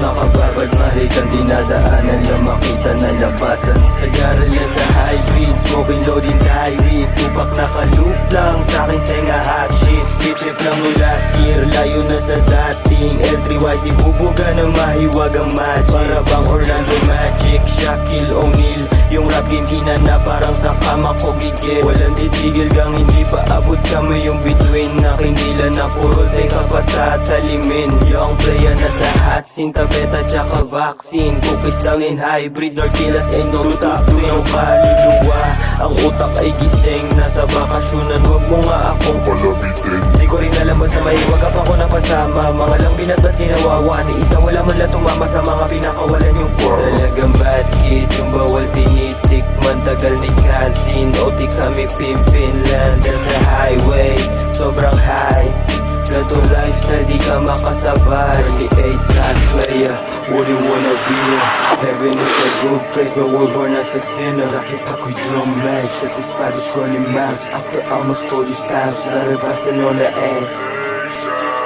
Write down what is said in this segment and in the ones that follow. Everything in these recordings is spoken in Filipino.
Nakababad mahikang dinadaanan lang makita na labasan. Sa garalan sa hybrid, smoking low din Tyreek. Tupak nakaloop lang sa akin tenga hot shit. Speed trip lang no last year, layo na sa dating L3YC bubuga na mahiwag ang magic. Para bang Orlando Magic, Shaquille O'Neal. Yung rap game kinana parang sa kama ko gigil. Walang titigil gang hindi pa abot kami yung between. Nakindila na puro teka pa tatalimin. Young player na sa hot scene, tabeta tsaka vaccine. Cookies down in hybrid, Nortillas and no stop twin. Kaluluwa, ang utak ay gising. Nasa bakasyonan, huwag mo nga akong palabitin. Di ko rin alam basta mahiwag pa ko napasama. Mga lang binatbat kinawawa, di isa wala man lang tumama sa mga pinakawalan yung po. Talagang bad kid, yung bawal tinitikman. Tagal ni Kazin, oti kami pimpin. Landal sa highway, sobrang high. Ganto lifestyle, di ka makasabay. 38 sad player, what do you wanna be? Heaven is a good place, but we're born as a sinner. Rakit ako'y drum mag, satisfied is running mouths. After almost told you spouse, started busting on the ass.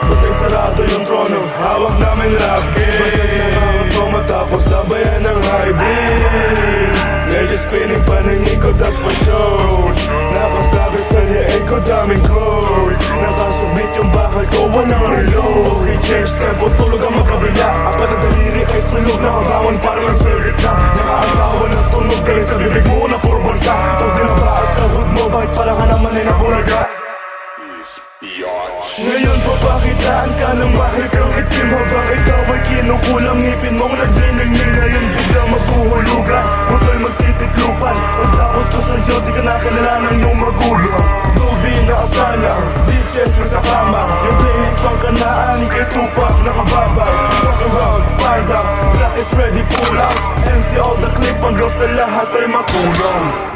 Patay sarado yung trono, hawak namin rap game. Basag na kakapto matapos sabayan ng hybrid. Medyo spinning pa ng ikot, that's for sure. Nakasabi sa liyain ko daming gold. Nakasubit yung bakal ko, walang reload. Okay, change tempo, tulog ang mapabila. Apat ang daliri ay tulog, nakabangon parang ang circuit na. Nakaasawa ng tunog, galing sa bibig mo na puro banta. Pag binabaas sa hood mo, bakit para ka naman ay naburaga? Ngayon papakitaan ka ng mahikang itim. Habang ikaw ay kinukulang ngipin mong nagniningning. Ngayon bigla maghuhulugan, butol magtitiplupan. Pagtapos ko sa'yo, di ka nakilala ng iyong magulang. Dubi na asalang, bitches na sa kama. Yung place pang kanaan, kay Tupac nakababay. Fuck around, find out, black is ready, pull out. MC all the clip hanggang sa lahat ay makulong.